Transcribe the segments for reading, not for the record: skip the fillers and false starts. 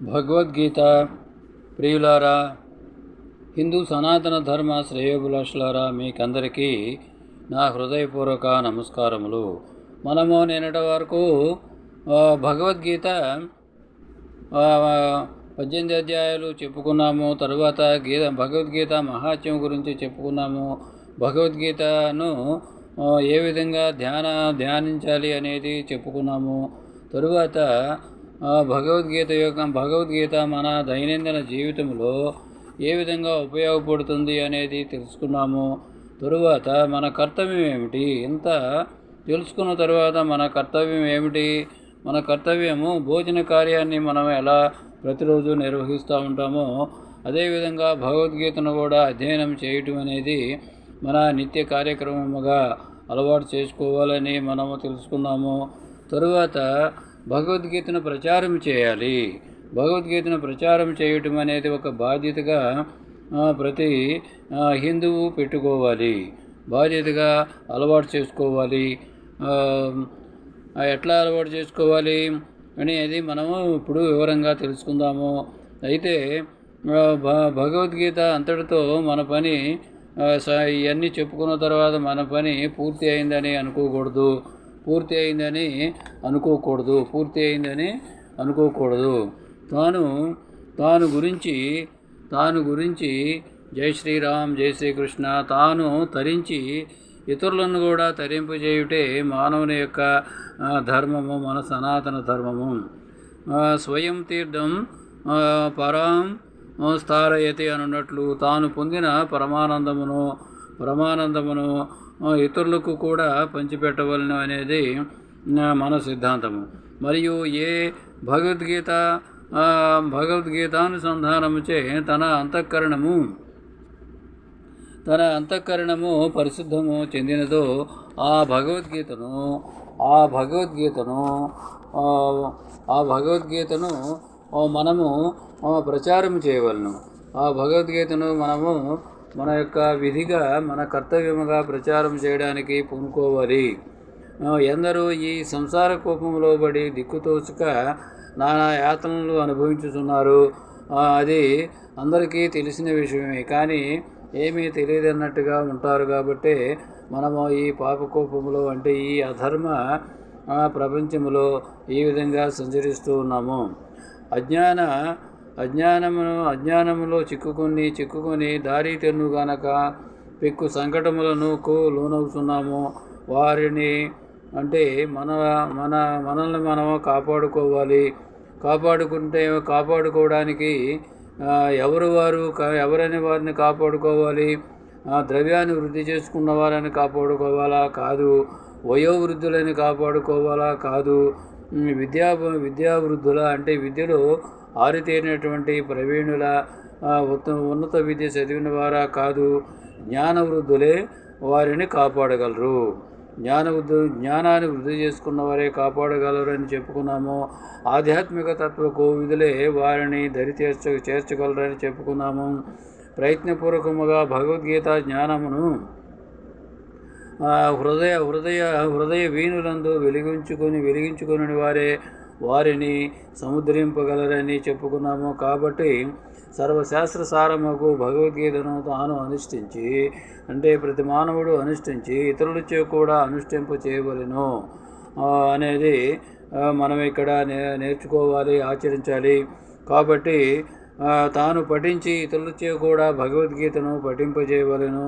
భగవద్గీత ప్రియులారా, హిందూ సనాతన ధర్మ శ్రేయోభిలాషులారా, మీకందరికీ నా హృదయపూర్వక నమస్కారములు. మనము నిన్నటి వరకు భగవద్గీత 18 అధ్యాయాలు చెప్పుకున్నాము. తరువాత భగవద్గీత మహాత్మ్యం గురించి చెప్పుకున్నాము. భగవద్గీతను ఏ విధంగా ధ్యానించాలి అనేది చెప్పుకున్నాము. తరువాత భగవద్గీత మన దైనందిన జీవితంలో ఏ విధంగా ఉపయోగపడుతుంది అనేది తెలుసుకున్నాము. తరువాత మన కర్తవ్యం ఏమిటి? ఇంత తెలుసుకున్న తరువాత మన కర్తవ్యం ఏమిటి? మన కర్తవ్యము భోజన కార్యాన్ని మనం ఎలా ప్రతిరోజు నిర్వహిస్తూ ఉంటామో అదేవిధంగా భగవద్గీతను కూడా అధ్యయనం చేయటం అనేది మన నిత్య కార్యక్రమముగా అలవాటు చేసుకోవాలని మనము తెలుసుకున్నాము. తరువాత భగవద్గీతను ప్రచారం చేయాలి. భగవద్గీతను ప్రచారం చేయటం అనేది ఒక బాధ్యతగా ప్రతి హిందువు పెట్టుకోవాలి, బాధ్యతగా అలవాటు చేసుకోవాలి. ఎట్లా అలవాటు చేసుకోవాలి అనేది మనము ఇప్పుడు వివరంగా తెలుసుకుందాము. అయితే భగవద్గీత అంతటితో మన పని ఇవన్నీ చెప్పుకున్న తర్వాత మన పని పూర్తి అయిందని అనుకోకూడదు. తాను గురించి జై శ్రీరామ్, జై శ్రీకృష్ణ, తాను తరించి ఇతరులను కూడా తరింపజేయుటే మానవుని యొక్క ధర్మము, మన సనాతన ధర్మము. స్వయం తీర్థం పరాం స్థారయతి అనున్నట్లు తాను పొందిన పరమానందమును ఇతరులకు కూడా పంచిపెట్టవలను అనేది మన సిద్ధాంతము. మరియు ఏ భగవద్గీతానుసంధానముచే తన అంతఃకరణము పరిశుద్ధము చెందినదో ఆ భగవద్గీతను మనము ప్రచారం చేయవలను. ఆ భగవద్గీతను మనము మన యొక్క విధిగా, మన కర్తవ్యముగా ప్రచారం చేయడానికి పూనుకోవాలి. ఎందరూ ఈ సంసార కోపంలో పడి దిక్కుతోచక నానా యాతనలు అనుభవించుతున్నారు. అది అందరికీ తెలిసిన విషయమే, కానీ ఏమీ తెలియదన్నట్టుగా ఉంటారు. కాబట్టి మనము ఈ పాపకోపంలో, అంటే ఈ అధర్మ ప్రపంచంలో ఈ విధంగా సంచరిస్తూ ఉన్నాము. అజ్ఞానములో చిక్కుకొని దారి తెన్ను గనక పెక్కు సంకటములకు లోనవుతున్నాము. వారిని అంటే మనల్ని మనము కాపాడుకోవడానికి ఎవరని వారిని కాపాడుకోవాలి? ద్రవ్యాన్ని వృద్ధి చేసుకున్న వారిని కాపాడుకోవాలా? కాదు. వయోవృద్ధులని కాపాడుకోవాలా? కాదు. విద్యావృద్ధుల అంటే విద్యలో ఆరితేరినటువంటి ప్రవీణుల, ఉన్నత విద్య చదివిన వారా? కాదు. జ్ఞానవృద్ధులే వారిని కాపాడగలరు. జ్ఞానాన్ని వృద్ధి చేసుకున్న వారే కాపాడగలరు అని చెప్పుకున్నాము. ఆధ్యాత్మిక తత్వ కోవిదులే వారిని చేర్చగలరని చెప్పుకున్నాము. ప్రయత్నపూర్వకముగా భగవద్గీత జ్ఞానమును హృదయ వీణులందు వెలిగించుకొని వారే వారిని సముద్రింపగలరని చెప్పుకున్నాము. కాబట్టి సర్వశాస్త్ర సారముకు భగవద్గీతను తాను అనుష్ఠించి, అంటే ప్రతి మానవుడు అనుష్ఠించి ఇతరులచే కూడా అనుష్ఠింప చేయవలెను అనేది మనం ఇక్కడ నేర్చుకోవాలి, ఆచరించాలి. కాబట్టి తాను పఠించి ఇతరులచే కూడా భగవద్గీతను పఠింపజేయవలెను.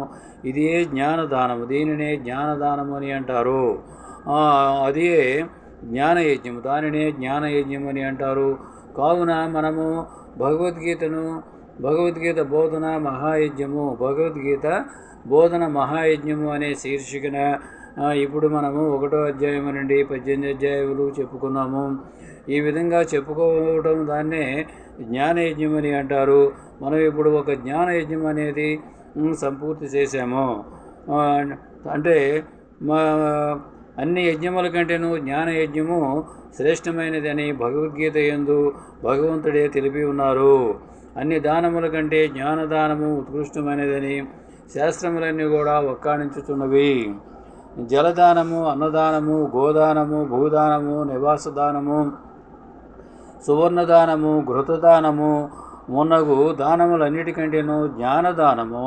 ఇదే జ్ఞానదానము. దీనినే జ్ఞానదానము అని అంటారు. అదే జ్ఞానయజ్ఞము. దానినే జ్ఞానయజ్ఞం అని అంటారు. కావున మనము భగవద్గీత బోధన మహాయజ్ఞము అనే శీర్షికన ఇప్పుడు మనము 1వ అధ్యాయం నుండి 18 అధ్యాయాలు చెప్పుకున్నాము. ఈ విధంగా చెప్పుకోవడం దాన్నే జ్ఞానయజ్ఞం అని అంటారు. మనం ఇప్పుడు ఒక జ్ఞానయజ్ఞం అనేది సంపూర్తి చేశాము. అంటే అన్ని యజ్ఞముల కంటేనూ జ్ఞానయజ్ఞము శ్రేష్టమైనదని భగవద్గీత యందు భగవంతుడే తెలిపి ఉన్నారు. అన్ని దానముల కంటే జ్ఞానదానము ఉత్కృష్టమైనదని శాస్త్రములన్నీ కూడా వక్కాణించుతున్నవి. జలదానము, అన్నదానము, గోదానము, భూదానము, నివాసదానము, సువర్ణదానము, ఘృతదానము మున్నగు దానములన్నిటికంటేనూ జ్ఞానదానము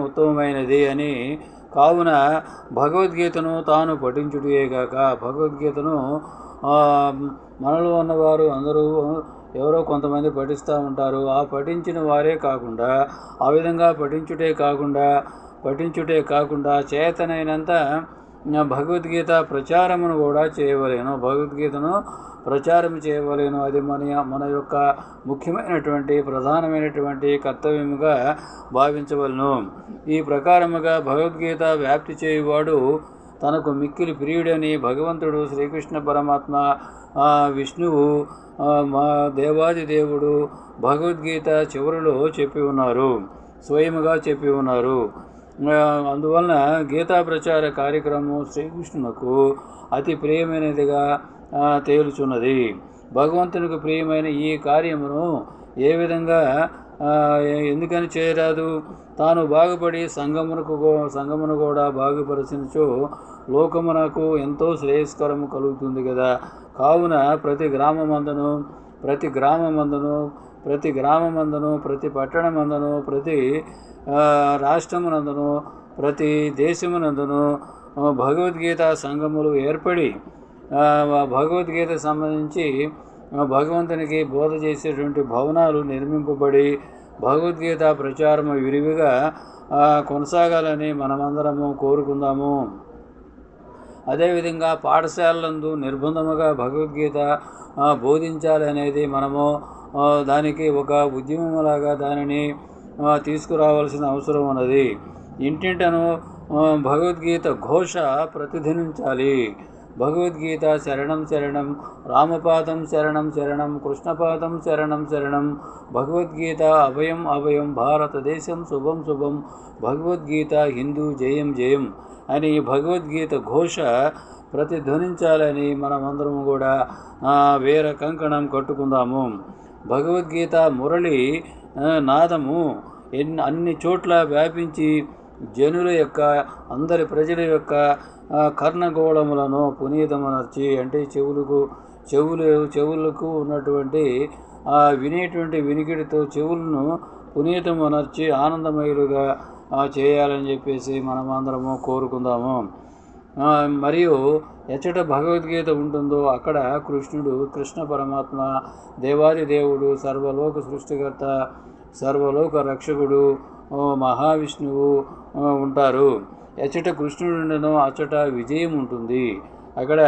ఉత్తమమైనది అని. కావున భగవద్గీతను తాను పఠించుటేగాక, భగవద్గీతను మనలో ఉన్నవారు అందరూ ఎవరో కొంతమంది పఠిస్తూ ఉంటారు. ఆ పఠించిన వారే కాకుండా, ఆ విధంగా పఠించుటే కాకుండా చేతనైనంత భగవద్గీత ప్రచారమును కూడా చేయవలేను, భగవద్గీతను ప్రచారం చేయవలేను. అది మన యొక్క ముఖ్యమైనటువంటి ప్రధానమైనటువంటి కర్తవ్యముగా భావించవలను. ఈ ప్రకారముగా భగవద్గీత వ్యాప్తి చేయువాడు తనకు మిక్కిలి ప్రియుడని భగవంతుడు శ్రీకృష్ణ పరమాత్మ, విష్ణువు, మా దేవాది దేవుడు భగవద్గీత చివరిలో స్వయముగా చెప్పి ఉన్నారు. అందువలన గీతా ప్రచార కార్యక్రమం శ్రీకృష్ణునకు అతి ప్రియమైనదిగా తేలుచున్నది. భగవంతునికి ప్రియమైన ఈ కార్యమును ఏ విధంగా ఎందుకని చేయరాదు? తాను బాగుపడి సంఘమును కూడా బాగుపరచినచో లోకమునకు ఎంతో శ్రేయస్కరము కలుగుతుంది కదా. కావున ప్రతి గ్రామమందును, ప్రతి పట్టణమందును, ప్రతి రాష్ట్రమునందును, ప్రతి దేశమునందును భగవద్గీత సంఘములు ఏర్పడి భగవద్గీత సంబంధించి భగవంతునికి బోధ చేసేటువంటి భవనాలు నిర్మింపబడి భగవద్గీత ప్రచారము విరివిగా కొనసాగాలని మనమందరము కోరుకుందాము. అదేవిధంగా పాఠశాలలందు నిర్బంధముగా భగవద్గీత బోధించాలనేది మనము దానికి ఒక ఉద్యమంలాగా దానిని తీసుకురావాల్సిన అవసరం ఉన్నది. ఇంటింటను భగవద్గీత ఘోష ప్రతిధ్వనించాలి. భగవద్గీత శరణం శరణం, రామపాదం శరణం శరణం, కృష్ణపాదం శరణం శరణం, భగవద్గీత అభయం అభయం, భారతదేశం శుభం శుభం, భగవద్గీత హిందూ జయం జయం అని భగవద్గీత ఘోష ప్రతిధ్వనించాలని మనమందరము కూడా వీర కంకణం కట్టుకుందాము. భగవద్గీత మురళి నాదము అన్ని చోట్ల వ్యాపించి జనుల యొక్క, అందరి ప్రజల యొక్క కర్ణగోళములను పునీతమనర్చి, అంటే చెవులకు ఉన్నటువంటి వినేటువంటి వినికిడితో చెవులను పునీతమనర్చి ఆనందమయులుగా చేయాలని చెప్పేసి మనమందరము కోరుకుందాము. మరియు ఎచ్చట భగవద్గీత ఉంటుందో అక్కడ కృష్ణ పరమాత్మ, దేవాది దేవుడు, సర్వలోక సృష్టికర్త, సర్వలోక రక్షకుడు మహావిష్ణువు ఉంటారు. ఎచ్చట కృష్ణుడుండనో అచ్చట విజయం ఉంటుంది. అక్కడ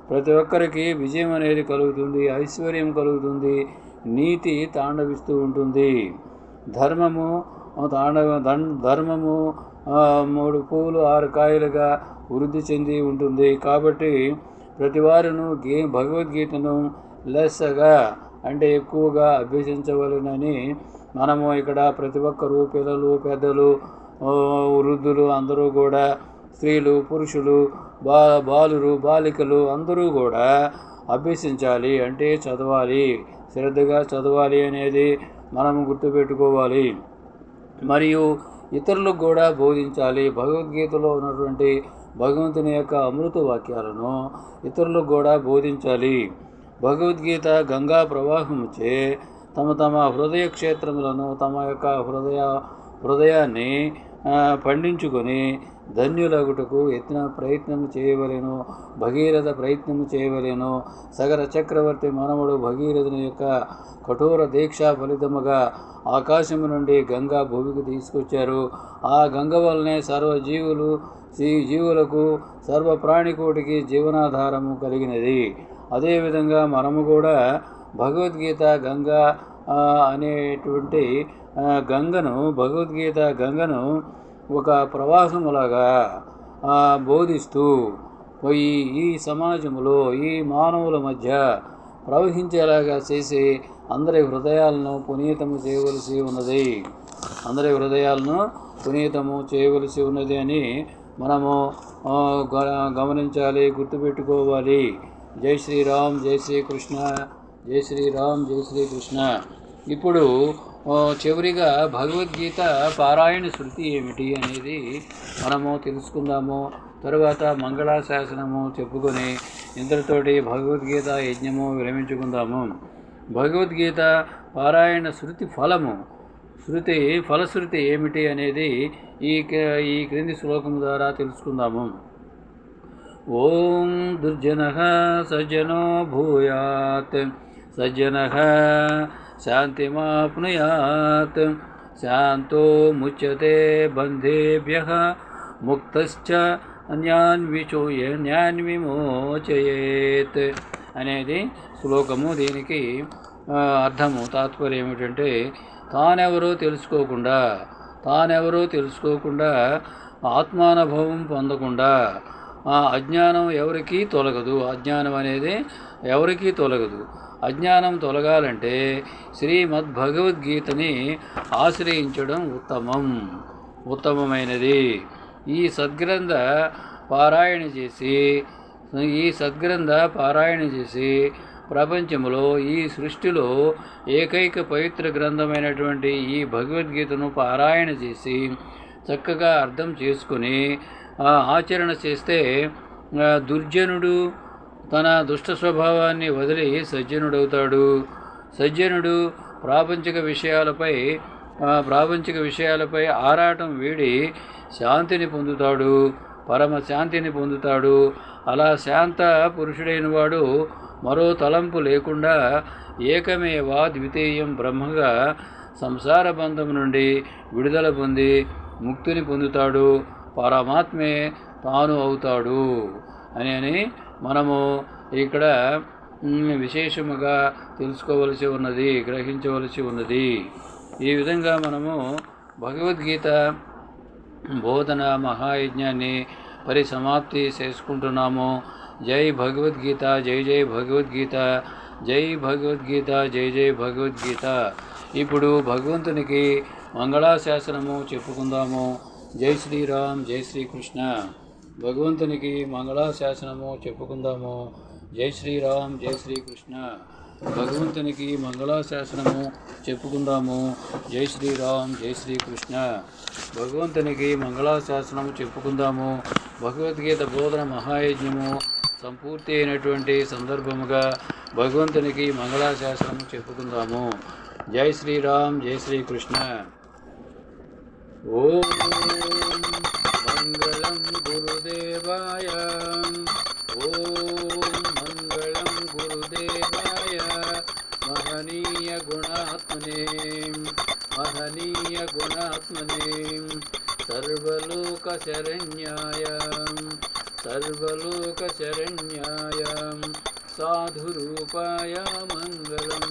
ప్రతి ఒక్కరికి విజయం అనేది కలుగుతుంది, ఐశ్వర్యం కలుగుతుంది, నీతి తాండవిస్తూ ఉంటుంది. ధర్మము 3 పూలు 6 కాయలుగా వృద్ధి చెంది ఉంటుంది. కాబట్టి ప్రతివారును భగవద్గీతను లెస్సగా, అంటే ఎక్కువగా అభ్యసించవలెనని మనము ఇక్కడ ప్రతి ఒక్కరూ, పిల్లలు, పెద్దలు, వృద్ధులు అందరూ కూడా, స్త్రీలు, పురుషులు, బాలురు, బాలికలు అందరూ కూడా అభ్యసించాలి. అంటే చదవాలి, శ్రద్ధగా చదవాలి అనేది మనము గుర్తుపెట్టుకోవాలి. మరియు ఇతరులకు కూడా బోధించాలి. భగవద్గీతలో ఉన్నటువంటి భగవంతుని యొక్క అమృత వాక్యాలను ఇతరులకు కూడా బోధించాలి. భగవద్గీత గంగా ప్రవాహముచే తమ హృదయ క్షేత్రములను, తమ యొక్క హృదయాన్ని పండించుకొని ధన్యులగుటకు ప్రయత్నము చేయవలెను, భగీరథ ప్రయత్నము చేయవలెను. సగర చక్రవర్తి మనవడు భగీరథుని యొక్క కఠోర దీక్ష ఫలితముగా ఆకాశము నుండి గంగా భూమికి తీసుకొచ్చారు. ఆ గంగ వల్లనే జీవులకు, సర్వ ప్రాణికోటికి జీవనాధారము కలిగినది. అదేవిధంగా మనము కూడా భగవద్గీత గంగా అనేటువంటి భగవద్గీత గంగను ఒక ప్రవాసములాగా బోధిస్తూ ఈ సమాజంలో, ఈ మానవుల మధ్య ప్రవహించేలాగా చేసి అందరి హృదయాలను పునీతము చేయవలసి ఉన్నది అని మనము గమనించాలి, గుర్తుపెట్టుకోవాలి. జై శ్రీరామ్, జై శ్రీకృష్ణ, జై శ్రీరామ్, జై శ్రీకృష్ణ. ఇప్పుడు చివరిగా భగవద్గీత పారాయణ శృతి ఏమిటి అనేది మనము తెలుసుకుందాము. తరువాత మంగళాశాసనము చెప్పుకొని ఇంతటితోటి భగవద్గీత యజ్ఞము విరమించుకుందాము. భగవద్గీత పారాయణ శృతి ఫలము, ఫలశ్రుతి ఏమిటి అనేది ఈ క్రింది శ్లోకం ద్వారా తెలుసుకుందాము. ఓం దుర్జనః సజ్జనో భూయాత్, సజ్జనః శాంతిమాప్నుయాత్, శాంతో ముచ్యతే బంధేభ్యః, ముక్తశ్చ న్యాన్విమోచయేత్ అనేది శ్లోకము. దీనికి అర్థము, తాత్పర్యం ఏమిటంటే, తానెవరో తెలుసుకోకుండా ఆత్మానుభవం పొందకుండా అజ్ఞానం ఎవరికీ తొలగదు. అజ్ఞానం అనేది ఎవరికీ తొలగదు. అజ్ఞానం తొలగాలంటే శ్రీమద్భగవద్గీతని ఆశ్రయించడం ఉత్తమమైనది. ఈ సద్గ్రంథ పారాయణ చేసి ప్రపంచంలో, ఈ సృష్టిలో ఏకైక పవిత్ర గ్రంథమైనటువంటి ఈ భగవద్గీతను పారాయణ చేసి చక్కగా అర్థం చేసుకుని ఆచరణ చేస్తే దుర్జనుడు తన దుష్ట స్వభావాన్ని వదిలి సజ్జనుడవుతాడు. సజ్జనుడు ప్రాపంచిక విషయాలపై ఆరాటం వీడి శాంతిని పొందుతాడు, పరమ శాంతిని పొందుతాడు. అలా శాంత పురుషుడైన వాడు మరో తలంపు లేకుండా ఏకమేవా ద్వితీయం బ్రహ్మగా సంసార బంధం నుండి విడుదల పొంది ముక్తిని పొందుతాడు. పరమాత్మే తాను అవుతాడు అని మనము ఇక్కడ విశేషముగా తెలుసుకోవలసి ఉన్నది, గ్రహించవలసి ఉన్నది. ఈ విధంగా మనము భగవద్గీత బోధన మహాయజ్ఞాన్ని పరిసమాప్తి చేసుకుంటున్నాము. జై భగవద్గీత, జై జై భగవద్గీత, జై భగవద్గీత, జై జై భగవద్గీత. ఇప్పుడు భగవంతునికి మంగళాశాసనము చెప్పుకుందాము. జై శ్రీరామ్, జై శ్రీకృష్ణ. భగవంతునికి మంగళాశాసనము చెప్పుకుందాము. జై శ్రీరామ్, జై శ్రీకృష్ణ. భగవంతునికి మంగళాశాసనము చెప్పుకుందాము. జై శ్రీరామ్, జై శ్రీకృష్ణ. భగవంతునికి మంగళాశాసనము చెప్పుకుందాము. భగవద్గీత బోధన మహాయజ్ఞము సంపూర్తి అయినటువంటి సందర్భముగా భగవంతునికి మంగళాశాసనము చెప్పుకుందాము. జై శ్రీరామ్, జై శ్రీకృష్ణ. ఓం మంగళం గురుదేవాయ, ఓం మంగళం గురుదేవాయ, మహనీయ గుణాత్మనే సర్వలోక శరణ్యాయ సాధురూపాయ మంగళం.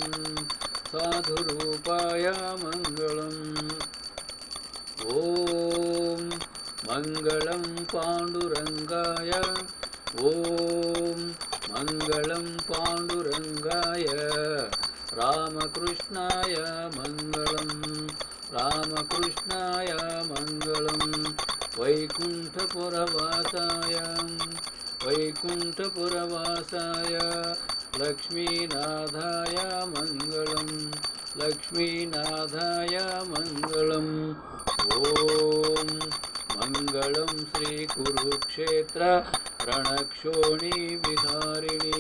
ఓం మంగళం పాండురంగాయ, ఓం మంగళం పాండురంగాయ, రామకృష్ణాయ మంగళం, వైకుంఠపురవాసాయ లక్ష్మీనాథాయ మంగళం. ఓం మంగళం శ్రీ కురుక్షేత్ర రణక్షోణి విహారిణి,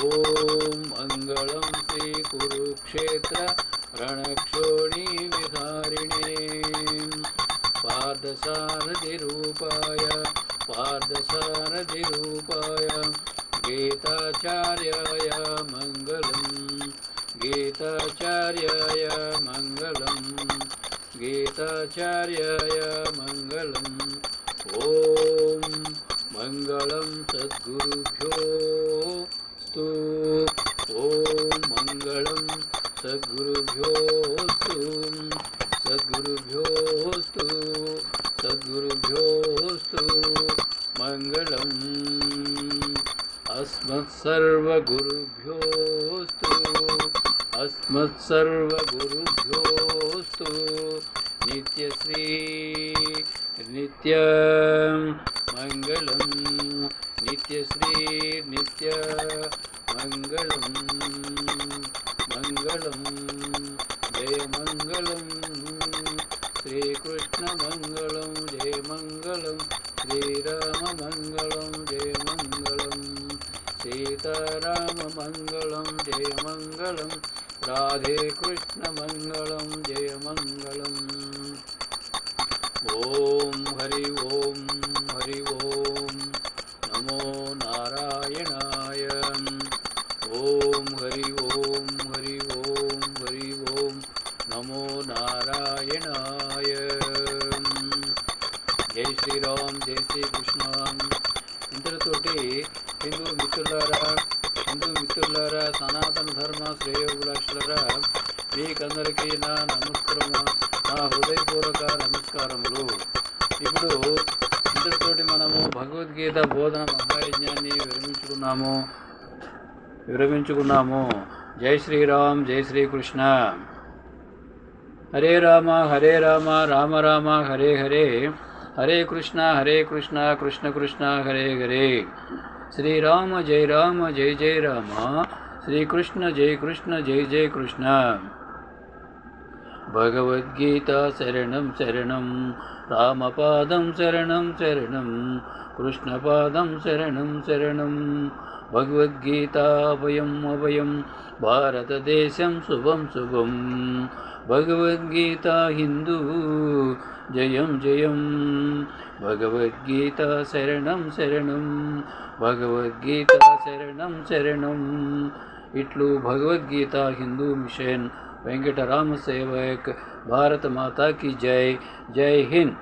ఓం మంగళం శ్రీ కురుక్షేత్ర రణక్షోణి విహారిణి. పార్థసారథి రూపాయ గీతాచార్యాయ మంగళం. ఓం మంగళం సద్గురుభ్యోస్తు, ఓం మంగళం సద్గురుభ్యోస్తు, మంగళం. అస్మత్సర్వగురుభ్యోస్తు నిత్యశ్రీ నిత్య మంగళం, నిత్య మంగళం. జయ మంగళం శ్రీకృష్ణ మంగళం, జయ మంగళం శ్రీరామ మంగళం, జయ మంగళం. మంగళం జయ మంగళం రాధే కృష్ణ మంగళం జయ మంగళం. ఓం హరి ఓం హరి ఓం నమో నారాయణాయ. ఓం హరి ఓం హరి ఓం హరి ఓం నమో నారాయణాయ. జై శ్రీరామ్ జై శ్రీకృష్ణ. ఇంతటితోటి హిందూ మిత్రులారా సనాతన ధర్మ శ్రేయోభిలాషులారా, మీకందరికీ నా హృదయపూర్వక నమస్కారములు. ఇప్పుడు ఇంతటితోటి మనము భగవద్గీత బోధన మహాయజ్ఞాన్ని విరమించుకున్నాము. జై శ్రీరామ్ జై శ్రీకృష్ణ. హరే రామ రామ రామ హరే హరే, హరే కృష్ణ కృష్ణ కృష్ణ హరే హరే. శ్రీరామ జయ జయ రామ, శ్రీకృష్ణ జయ కృష్ణ జయ జయ కృష్ణ. భగవద్గీత శరణం శరణం, రామపాదం శరణం శరణం, కృష్ణపాదం శరణం శరణం. భగవద్గీత అభయం అభయం, భారతదేశం శుభం శుభం. భగవద్గీత హిందూ జయం జయం. భగవద్గీత శరణం శరణం, భగవద్గీత శరణం శరణం. ఇట్లు భగవద్గీత హిందూ మిషన్ వెంకటరామ సేవక్. భారత మాతా की जय. जय हिंद.